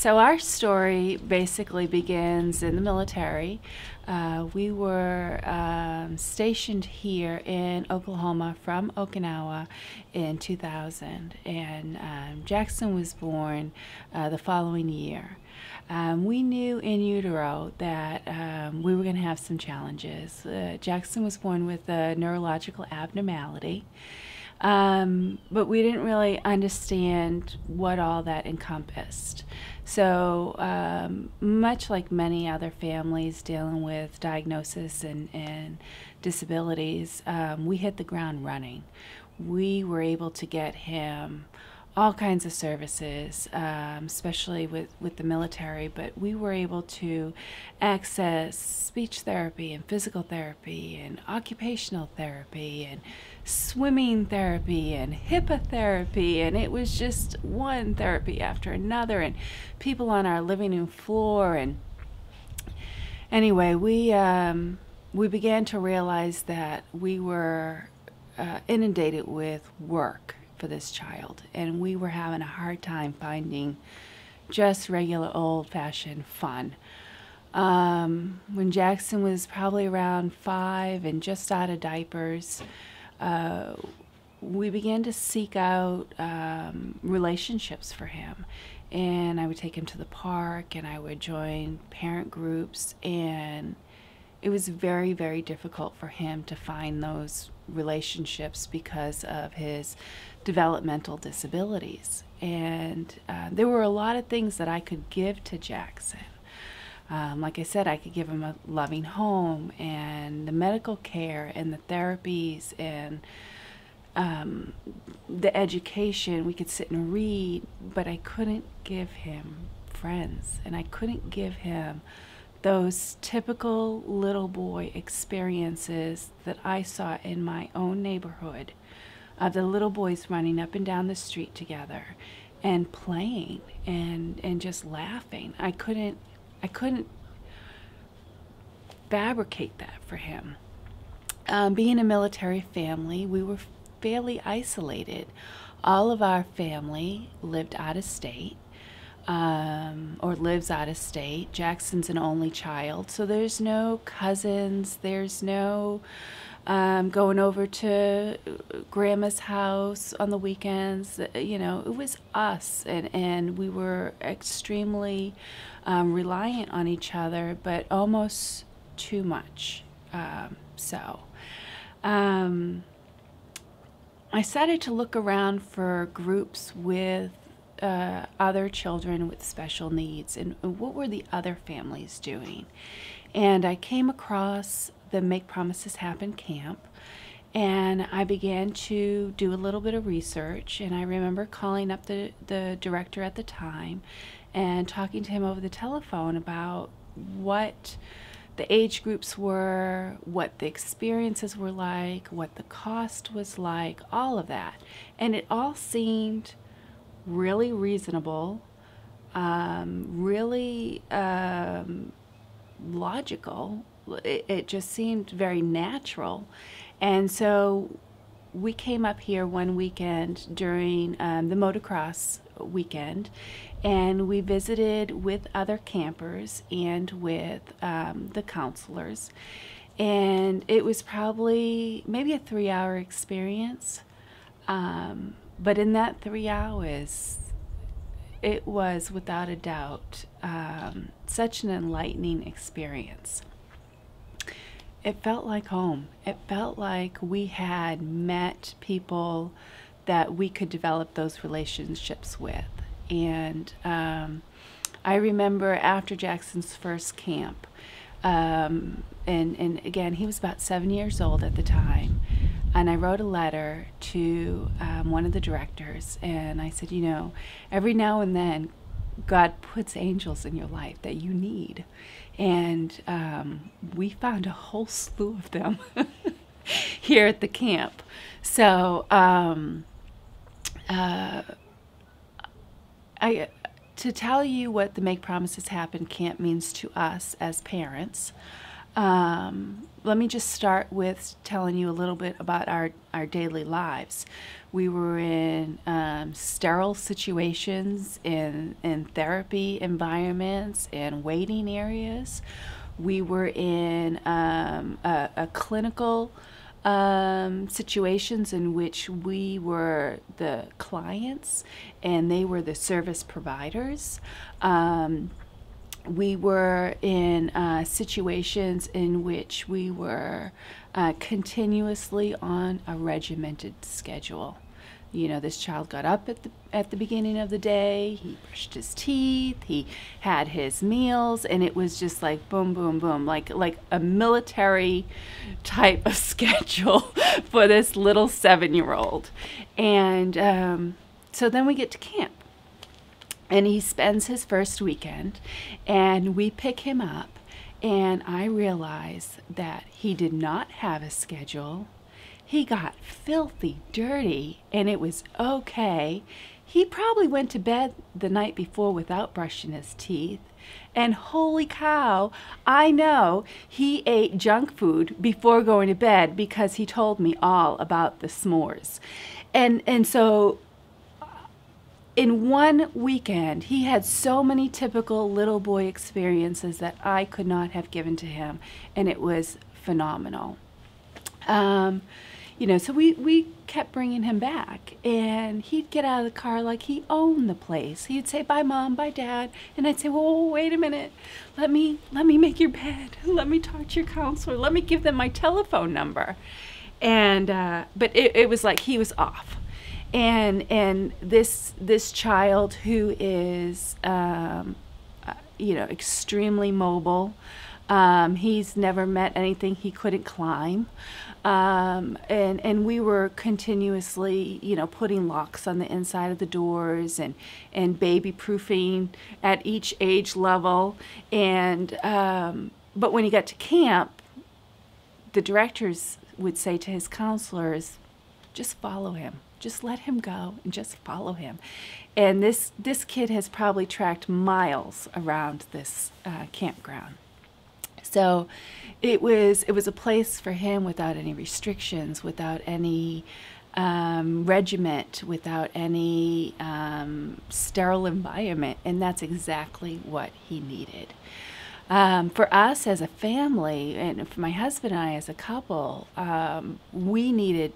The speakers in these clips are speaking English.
So our story basically begins in the military. We were stationed here in Oklahoma from Okinawa in 2000, and Jackson was born the following year. We knew in utero that we were going to have some challenges. Jackson was born with a neurological abnormality. But we didn't really understand what all that encompassed. So, much like many other families dealing with diagnosis and disabilities, we hit the ground running. We were able to get him all kinds of services, especially with the military, but we were able to access speech therapy and physical therapy and occupational therapy and swimming therapy and HIPAA therapy, and it was just one therapy after another, and people on our living room floor. And anyway, we began to realize that we were inundated with work for this child, and we were having a hard time finding just regular old-fashioned fun. When Jackson was probably around 5 and just out of diapers, we began to seek out relationships for him. And I would take him to the park, and I would join parent groups, and it was very, very difficult for him to find those relationships because of his developmental disabilities. And there were a lot of things that I could give to Jackson. Like I said, I could give him a loving home and the medical care and the therapies and the education. We could sit and read, but I couldn't give him friends, and I couldn't give him those typical little boy experiences that I saw in my own neighborhood, of the little boys running up and down the street together and playing and just laughing. I couldn't fabricate that for him. Being a military family, we were fairly isolated. All of our family lived out of state, or lives out of state. Jackson's an only child, so there's no cousins, there's no going over to grandma's house on the weekends. You know, it was us, and we were extremely reliant on each other, but almost too much. I started to look around for groups with other children with special needs, and what were the other families doing. And I came across the Make Promises Happen camp, and I began to do a little bit of research. And I remember calling up the director at the time and talking to him over the telephone about what the age groups were, what the experiences were like, what the cost was like, all of that. And it all seemed really reasonable, really logical. It just seemed very natural. And so we came up here one weekend during the motocross weekend, and we visited with other campers and with the counselors. And it was probably maybe a 3-hour experience. But in that 3 hours, it was without a doubt such an enlightening experience. It felt like home. It felt like we had met people that we could develop those relationships with. And I remember after Jackson's first camp, and again, he was about 7 years old at the time, and I wrote a letter to one of the directors, and I said, you know, every now and then God puts angels in your life that you need. And we found a whole slew of them here at the camp. So to tell you what the Make Promises Happen camp means to us as parents, Let me just start with telling you a little bit about our daily lives. We were in sterile situations, in therapy environments, and waiting areas. We were in a clinical situations in which we were the clients and they were the service providers. We were in situations in which we were continuously on a regimented schedule. You know, this child got up at the beginning of the day, he brushed his teeth, he had his meals, and it was just like boom, boom, boom, like a military type of schedule for this little 7-year-old. And so then we get to camp. And he spends his first weekend, and we pick him up, and I realize that he did not have a schedule. He got filthy dirty, and it was okay. He probably went to bed the night before without brushing his teeth. And holy cow, I know he ate junk food before going to bed because he told me all about the s'mores. And so in one weekend, he had so many typical little boy experiences that I could not have given to him, and it was phenomenal. You know, so we kept bringing him back, and he'd get out of the car like he owned the place. He'd say, "Bye, Mom, bye, Dad," and I'd say, "Whoa, wait a minute. Let me make your bed. Let me talk to your counselor. Let me give them my telephone number." And but it was like he was off. And this child who is you know, extremely mobile, he's never met anything he couldn't climb, and we were continuously, you know, putting locks on the inside of the doors and baby proofing at each age level. And but when he got to camp, the directors would say to his counselors, "Just follow him. Just let him go and just follow him." And this kid has probably tracked miles around this campground. So it was a place for him without any restrictions, without any regiment, without any sterile environment, and that's exactly what he needed. For us as a family, and for my husband and I as a couple, we needed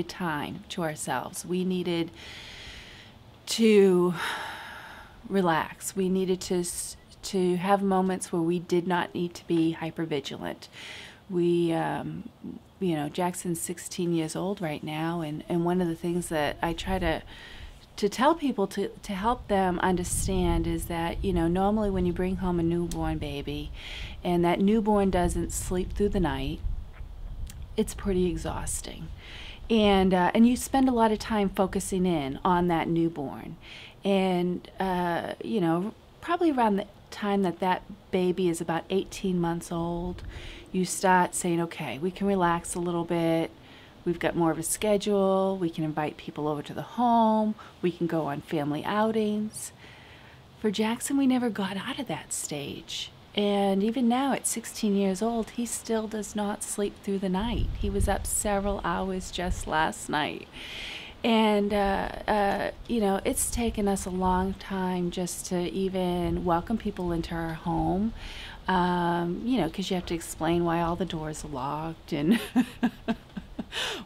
time to ourselves. We needed to relax. We needed to have moments where we did not need to be hypervigilant. We, you know, Jackson's 16 years old right now, and one of the things that I try to tell people to help them understand is that, you know, normally when you bring home a newborn baby and that newborn doesn't sleep through the night, it's pretty exhausting. And you spend a lot of time focusing in on that newborn. And, you know, probably around the time that baby is about 18 months old, you start saying, okay, we can relax a little bit. We've got more of a schedule. We can invite people over to the home. We can go on family outings. For Jackson, we never got out of that stage. And even now, at 16 years old, he still does not sleep through the night. He was up several hours just last night. And, you know, it's taken us a long time just to even welcome people into our home, you know, because you have to explain why all the doors are locked and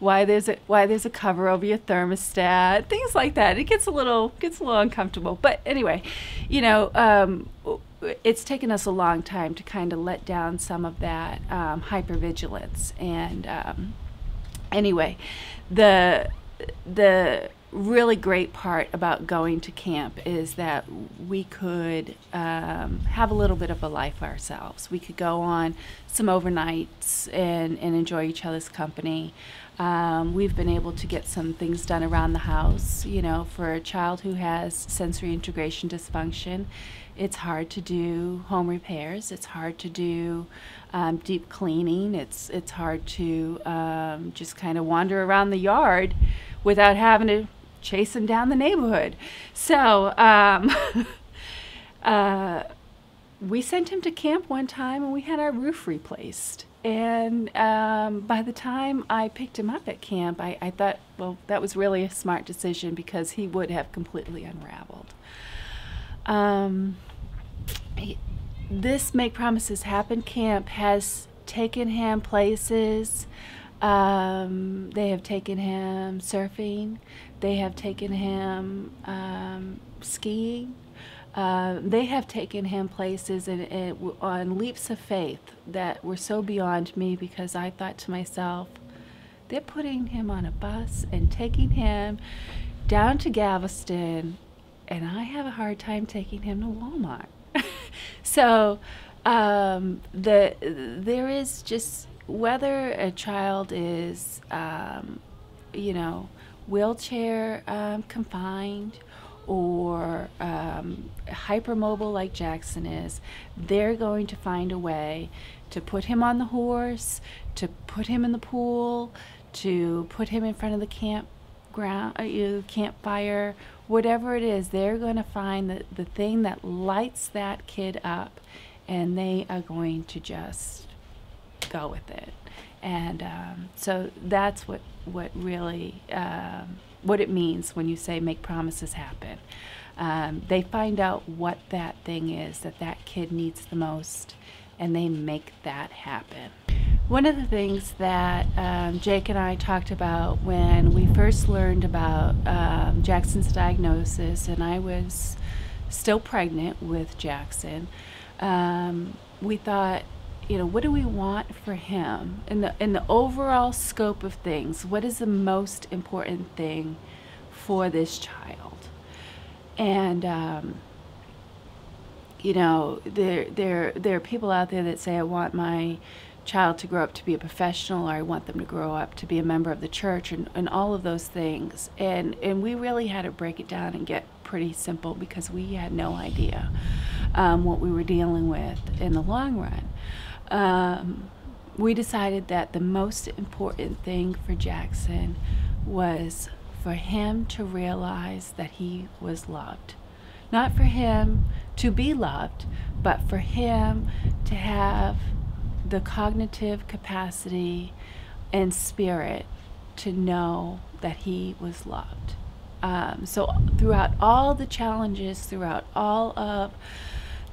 why there's a cover over your thermostat, things like that. It gets a little uncomfortable. But anyway, you know, it's taken us a long time to kind of let down some of that hypervigilance. And anyway, the really great part about going to camp is that we could have a little bit of a life ourselves. We could go on some overnights and enjoy each other's company. We've been able to get some things done around the house. You know, for a child who has sensory integration dysfunction, it's hard to do home repairs. It's hard to do deep cleaning. It's hard to just kind of wander around the yard without having to chase them down the neighborhood. So we sent him to camp one time and we had our roof replaced. And by the time I picked him up at camp, I thought, well, that was really a smart decision because he would have completely unraveled. This Make Promises Happen camp has taken him places. They have taken him surfing. They have taken him skiing. They have taken him places on leaps of faith that were so beyond me, because I thought to myself, they're putting him on a bus and taking him down to Galveston, and I have a hard time taking him to Walmart. So there is just, whether a child is, wheelchair confined or hypermobile like Jackson is, they're going to find a way to put him on the horse, to put him in the pool, to put him in front of the campfire, whatever it is. They're going to find the thing that lights that kid up, and they are going to just go with it. And so that's what really what it means when you say make promises happen. They find out what that thing is that kid needs the most, and they make that happen. One of the things that Jake and I talked about when we first learned about Jackson's diagnosis, and I was still pregnant with Jackson, we thought, what do we want for him in the overall scope of things? What is the most important thing for this child? And there are people out there that say, I want my child to grow up to be a professional, or I want them to grow up to be a member of the church, and all of those things. And we really had to break it down and get pretty simple, because we had no idea what we were dealing with in the long run. We decided that the most important thing for Jackson was for him to realize that he was loved. Not for him to be loved, but for him to have the cognitive capacity and spirit to know that he was loved. So throughout all the challenges, throughout all of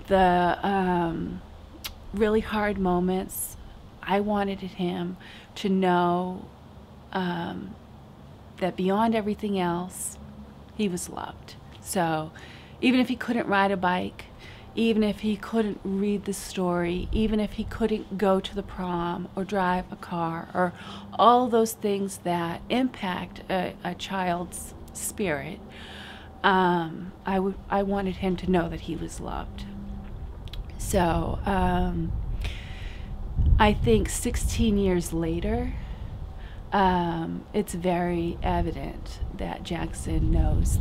the really hard moments, I wanted him to know that beyond everything else, he was loved. So even if he couldn't ride a bike, even if he couldn't read the story, even if he couldn't go to the prom or drive a car, or all those things that impact a child's spirit, I wanted him to know that he was loved. So I think 16 years later, it's very evident that Jackson knows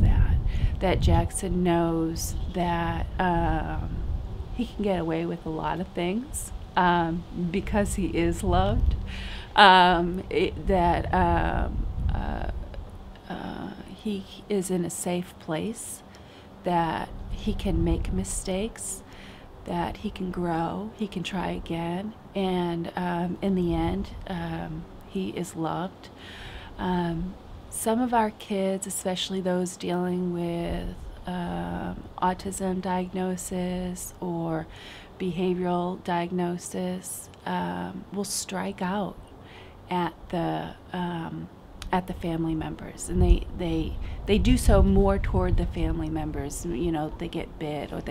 that Jackson knows that he can get away with a lot of things because he is loved, he is in a safe place, that he can make mistakes, that he can grow, he can try again, and in the end, he is loved. Some of our kids, especially those dealing with autism diagnosis or behavioral diagnosis, will strike out at the family members, and they do so more toward the family members. They get bit, or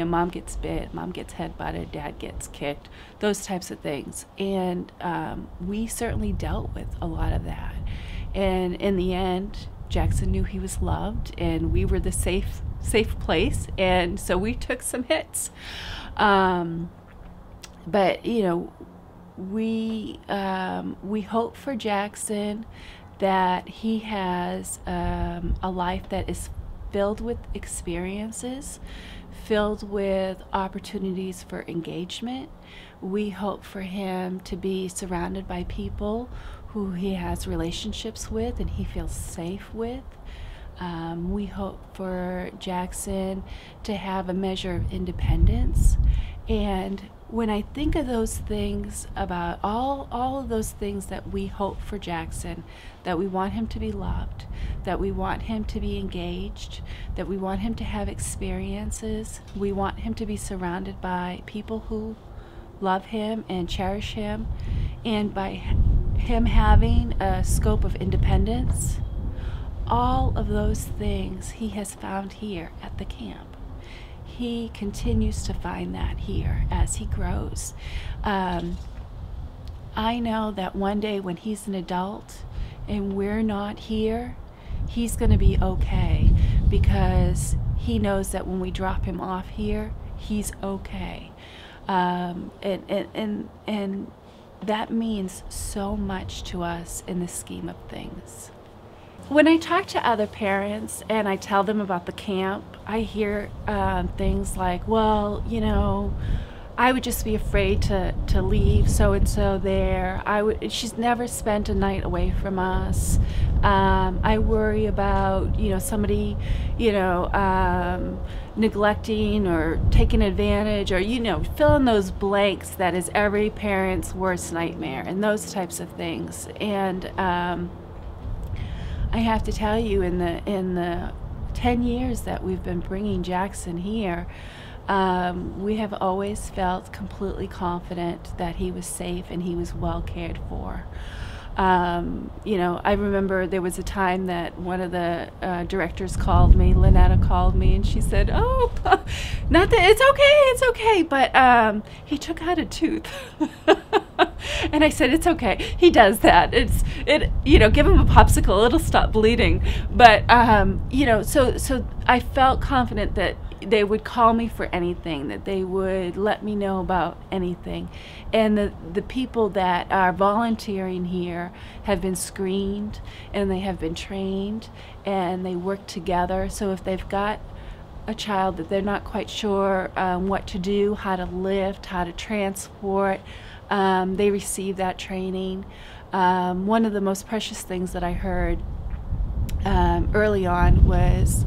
mom gets bit, mom gets head-butted, dad gets kicked, those types of things. And we certainly dealt with a lot of that. And in the end, Jackson knew he was loved, and we were the safe place, and so we took some hits. But we hope for Jackson that he has a life that is filled with experiences, filled with opportunities for engagement. We hope for him to be surrounded by people who he has relationships with and he feels safe with. We hope for Jackson to have a measure of independence. And when I think of those things, about all of those things that we hope for Jackson, that we want him to be loved, that we want him to be engaged, that we want him to have experiences, we want him to be surrounded by people who love him and cherish him, and by him having a scope of independence, all of those things he has found here at the camp. He continues to find that here as he grows. I know that one day when he's an adult and we're not here, he's going to be okay, because he knows that when we drop him off here, he's okay. And that means so much to us in the scheme of things. When I talk to other parents and I tell them about the camp, I hear things like, well, you know, I would just be afraid to leave so-and-so there. She's never spent a night away from us. I worry about, you know, somebody, you know, neglecting or taking advantage, or, you know, fill in those blanks that is every parent's worst nightmare, and those types of things. And I have to tell you, in the 10 years that we've been bringing Jackson here, we have always felt completely confident that he was safe and he was well cared for. You know, I remember there was a time that one of the directors called me, Lynetta called me, and she said, oh, not that, it's okay, but he took out a tooth. And I said, it's okay, he does that. You know, give him a popsicle, it'll stop bleeding. But, you know, so I felt confident that they would call me for anything, that they would let me know about anything. And the people that are volunteering here have been screened, and they have been trained, and they work together. So if they've got a child that they're not quite sure what to do, how to lift, how to transport, they receive that training. One of the most precious things that I heard early on was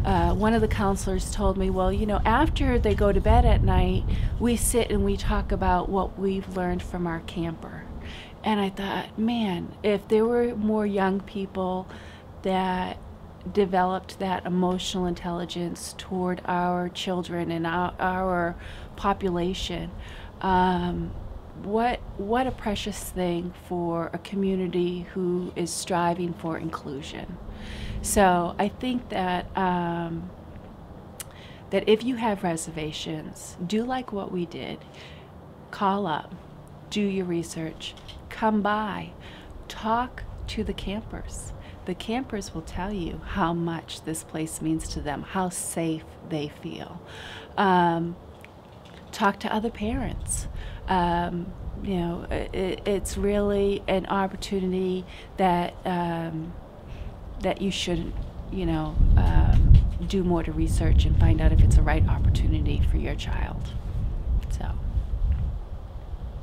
one of the counselors told me, well, you know, after they go to bed at night, we sit and we talk about what we've learned from our camper. And I thought, man, if there were more young people that developed that emotional intelligence toward our children and our population, what a precious thing for a community who is striving for inclusion. So I think that that if you have reservations, do like what we did. Call up, do your research, come by, talk to the campers. The campers will tell you how much this place means to them, how safe they feel. Talk to other parents. You know, it's really an opportunity that that you should, you know, do more to research and find out if it's the right opportunity for your child.